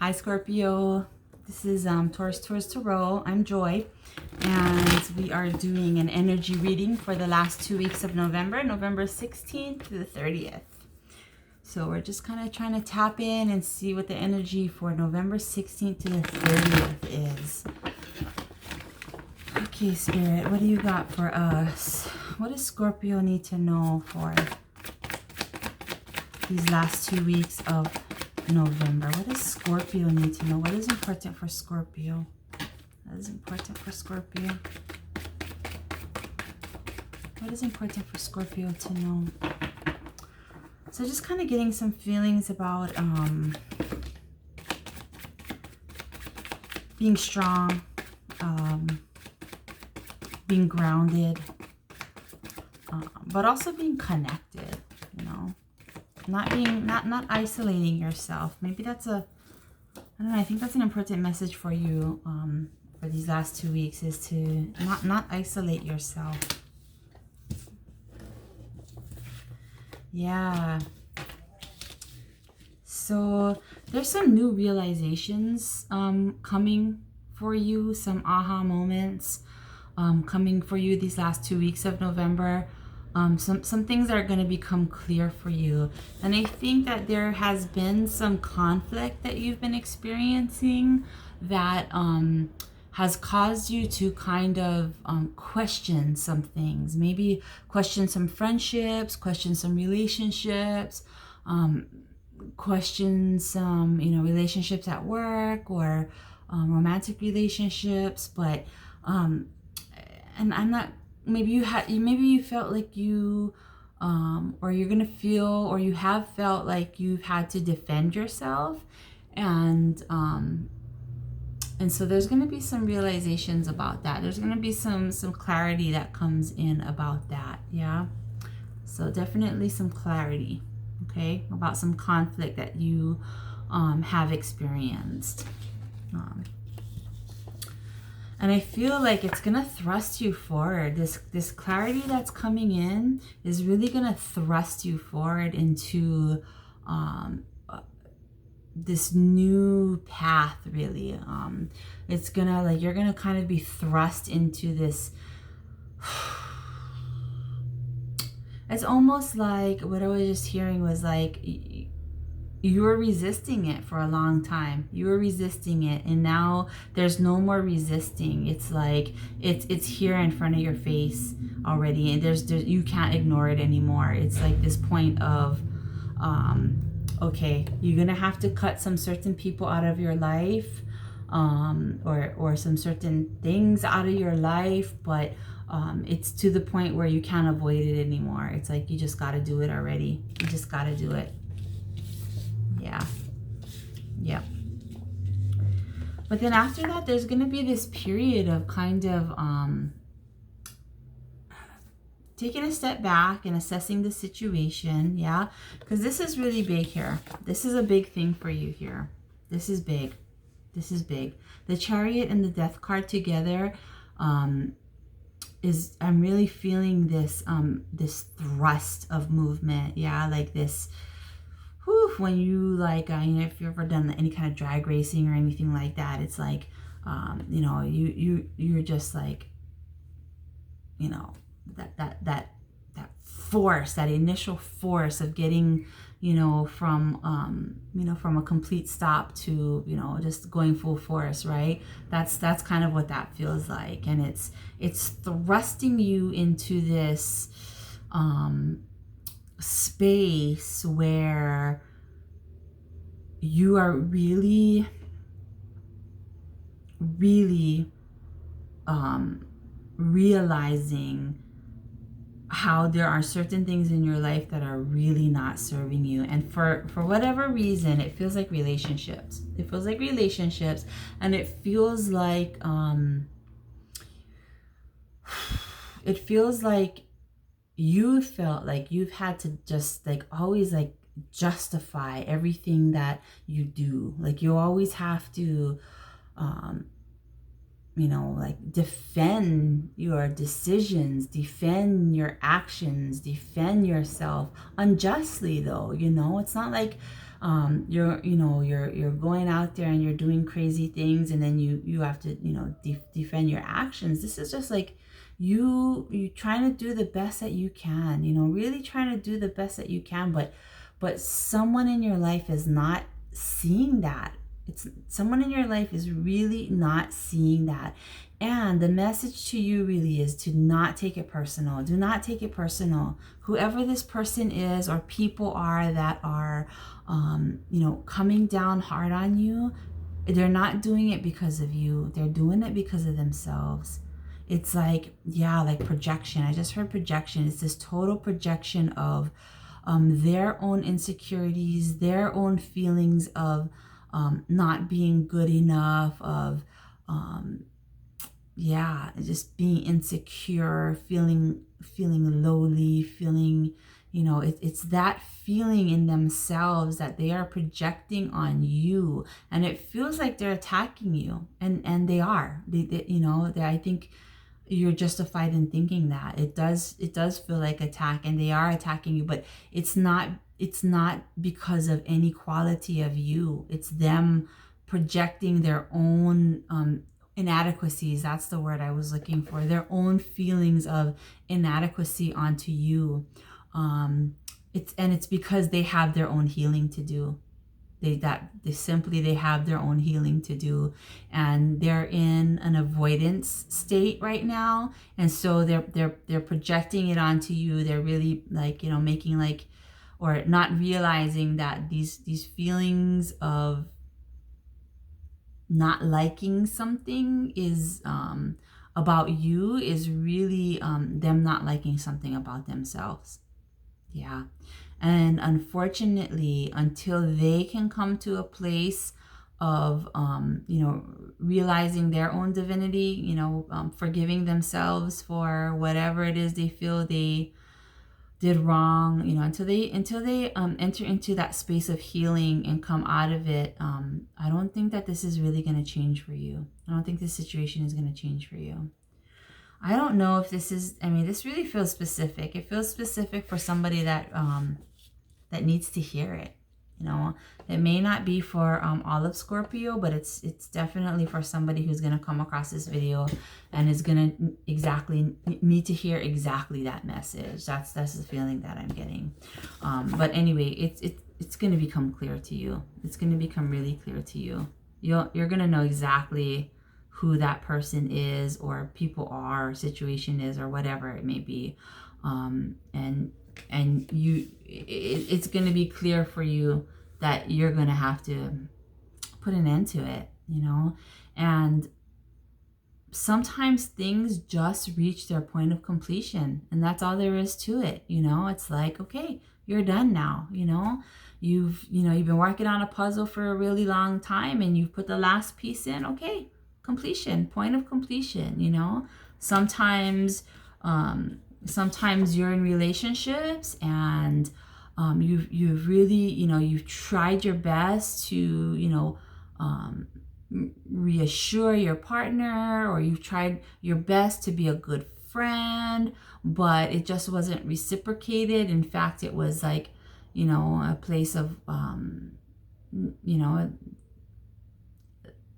Hi Scorpio, this is Taurus Tarot. I'm Joy, and we are doing an energy reading for the last 2 weeks of November, November 16th to the 30th. So we're just kind of trying to tap in and see what the energy for November 16th to the 30th is. Okay, Spirit, what do you got for us? What does Scorpio need to know for these last 2 weeks of November? What does Scorpio need to know? What is important for Scorpio? What is important for Scorpio? What is important for Scorpio to know? So just kind of getting some feelings about being strong, being grounded, but also being connected, you know? Not isolating yourself. Maybe that's I don't know, I think that's an important message for you for these last 2 weeks, is to not isolate yourself. Yeah. So there's some new realizations coming for you, some aha moments coming for you these last 2 weeks of November. Some things are going to become clear for you. And I think that there has been some conflict that you've been experiencing that has caused you to kind of question some things. Maybe question some friendships, question some relationships, question some, relationships at work or romantic relationships. But, and I'm not, maybe you felt like you or you're gonna feel, or you have felt like you've had to defend yourself, and so there's gonna be some realizations about that. There's gonna be some clarity that comes in about that. Yeah, so definitely some clarity, okay, about some conflict that you have experienced. And I feel like it's going to thrust you forward. This clarity that's coming in is really going to thrust you forward into this new path, really. It's going to, like, you're going to kind of be thrust into this. It's almost like what I was just hearing was like, you were resisting it for a long time. You were resisting it, and now there's no more resisting. It's like it's here in front of your face already, and there's you can't ignore it anymore. It's like this point of okay, you're gonna have to cut some certain people out of your life, or some certain things out of your life, but it's to the point where you can't avoid it anymore. It's like you just got to do it already. You just got to do it. Yeah. Yep. But then after that, there's going to be this period of kind of taking a step back and assessing the situation. Yeah. Because this is really big here. This is a big thing for you here. This is big. This is big. The Chariot and the Death card together I'm really feeling this this thrust of movement. Yeah. Like this. Whew, when you like, if you've ever done any kind of drag racing or anything like that, it's like, you're just like, that force, that initial force of getting, from a complete stop to, just going full force, right? That's kind of what that feels like. And it's thrusting you into this, space where you are really realizing how there are certain things in your life that are really not serving you, and for whatever reason it feels like relationships. It feels like relationships, and it feels like you felt like you've had to just like always like justify everything that you do. Like you always have to like defend your decisions, defend your actions, defend yourself unjustly though. It's not like you're going out there and you're doing crazy things, and then you have to, defend your actions. This is just like you trying to do the best that you can, really trying to do the best that you can, but someone in your life is not seeing that. It's someone in your life is really not seeing that. And the message to you really is to not take it personal. Do not take it personal. Whoever this person is or people are that are, coming down hard on you, they're not doing it because of you. They're doing it because of themselves. It's like, like projection. I just heard projection. It's this total projection of their own insecurities, their own feelings of not being good enough, of just being insecure, feeling lowly, feeling, it's that feeling in themselves that they are projecting on you, and it feels like they're attacking you, and they are. I think you're justified in thinking that. It does feel like attack, and they are attacking you, but it's not because of any quality of you. It's them projecting their own inadequacies. That's the word I was looking for. Their own feelings of inadequacy onto you. It's because they have their own healing to do. They have their own healing to do, and they're in an avoidance state right now, and so they're projecting it onto you. They're really making or not realizing that these feelings of not liking something is about you is really them not liking something about themselves. And unfortunately, until they can come to a place of realizing their own divinity, forgiving themselves for whatever it is they feel they did wrong, until they enter into that space of healing and come out of it, I don't think that this is really going to change for you. I don't think this situation is going to change for you. I don't know if this is, this really feels specific. It feels specific for somebody that needs to hear it. It may not be for all of Scorpio, but it's definitely for somebody who's going to come across this video and is going to exactly need to hear exactly that message. That's the feeling that I'm getting. But anyway, it's going to become clear to you. It's going to become really clear to you. You're going to know exactly who that person is, or people are, or situation is, or whatever it may be. And it's going to be clear for you that you're going to have to put an end to it, and sometimes things just reach their point of completion, and that's all there is to it. It's like, okay, you're done now. You've been working on a puzzle for a really long time, and you've put the last piece in. Okay, completion, point of completion. Sometimes you're in relationships, and you've really, you've tried your best to, reassure your partner, or you've tried your best to be a good friend, but it just wasn't reciprocated. In fact, it was like, a place of,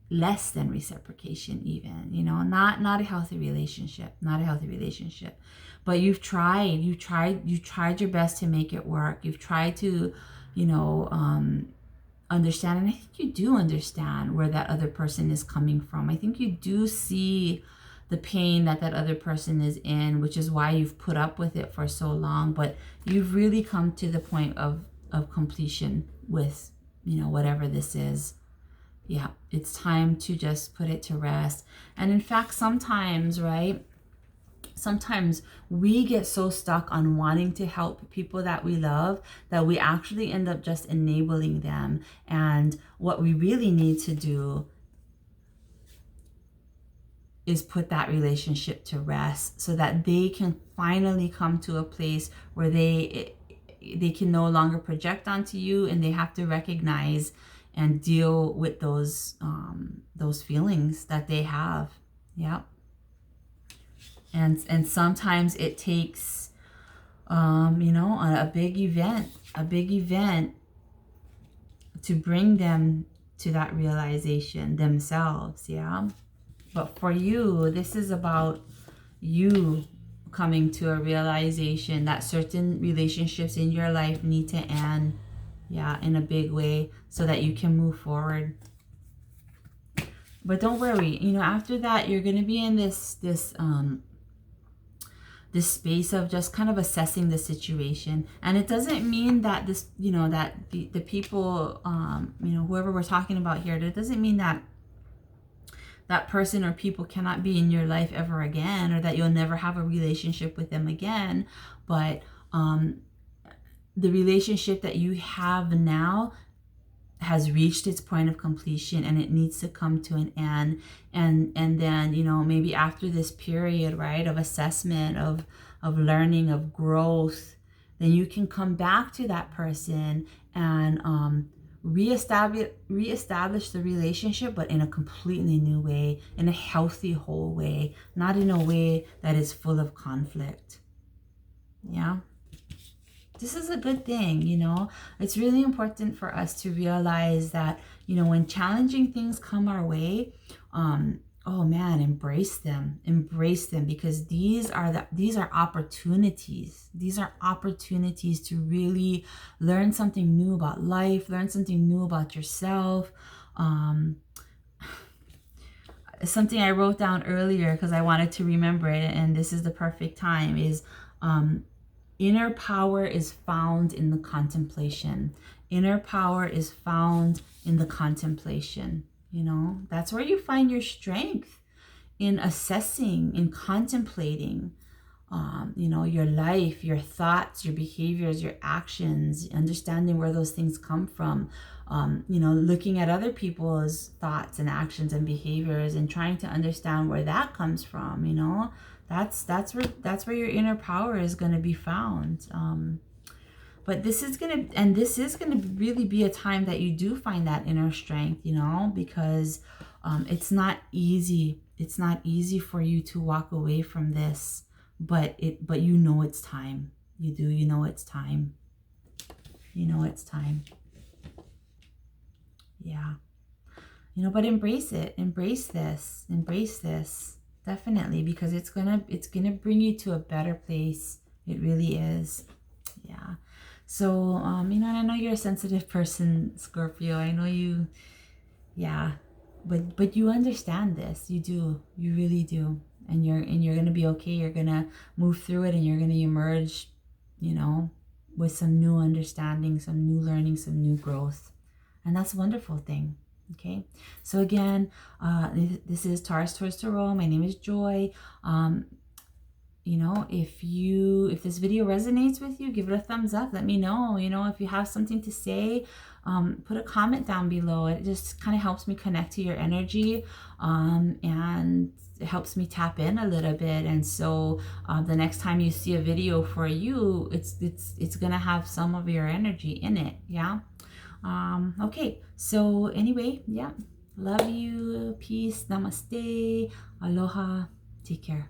less than reciprocation even, not a healthy relationship, but you've tried your best to make it work. You've tried to, understand, and I think you do understand where that other person is coming from. I think you do see the pain that other person is in, which is why you've put up with it for so long, but you've really come to the point of completion with, whatever this is. Yeah, it's time to just put it to rest. And in fact, sometimes we get so stuck on wanting to help people that we love that we actually end up just enabling them. And what we really need to do is put that relationship to rest so that they can finally come to a place where they can no longer project onto you, and they have to recognize and deal with those feelings that they have. Yeah. And sometimes it takes a big event to bring them to that realization themselves, yeah? But for you, this is about you coming to a realization that certain relationships in your life need to end, yeah, in a big way, so that you can move forward. But don't worry, you know, after that, you're going to be in this space of just kind of assessing the situation. And it doesn't mean that this, you know, that the people, you know, whoever we're talking about here, that doesn't mean that that person or people cannot be in your life ever again, or that you'll never have a relationship with them again. But the relationship that you have now has reached its point of completion, and it needs to come to an end. And then, you know, maybe after this period, right, of assessment, of learning, of growth, then you can come back to that person and reestablish the relationship, but in a completely new way, in a healthy, whole way, not in a way that is full of conflict. Yeah. This is a good thing, you know. It's really important for us to realize that, you know, when challenging things come our way, oh man, embrace them, because these are opportunities. These are opportunities to really learn something new about life, learn something new about yourself. Something I wrote down earlier because I wanted to remember it, and this is the perfect time, is inner power is found in the contemplation. Inner power is found in the contemplation. You know, that's where you find your strength, in assessing, in contemplating, you know, your life, your thoughts, your behaviors, your actions, understanding where those things come from, you know, looking at other people's thoughts and actions and behaviors and trying to understand where that comes from, you know. That's where your inner power is going to be found. But this is going to really be a time that you do find that inner strength, you know, because it's not easy. It's not easy for you to walk away from this, but you know it's time. You know it's time. You know it's time. Yeah. You know, but embrace it. Embrace this. Embrace this. Definitely, because it's gonna bring you to a better place. It really is. Yeah. So you know, and I know you're a sensitive person, Scorpio. I know you, yeah, but you understand this. You do. You really do. And you're gonna be okay. You're gonna move through it, and you're gonna emerge, you know, with some new understanding, some new learning, some new growth. And that's a wonderful thing. Okay, so again, this is Taurus Towards Tarot. My name is Joy. You know, if this video resonates with you, give it a thumbs up. Let me know. You know, if you have something to say, put a comment down below. It just kind of helps me connect to your energy, and it helps me tap in a little bit. And so the next time you see a video for you, it's gonna have some of your energy in it. Yeah. Okay, so anyway, yeah, love you, peace, namaste, aloha, take care.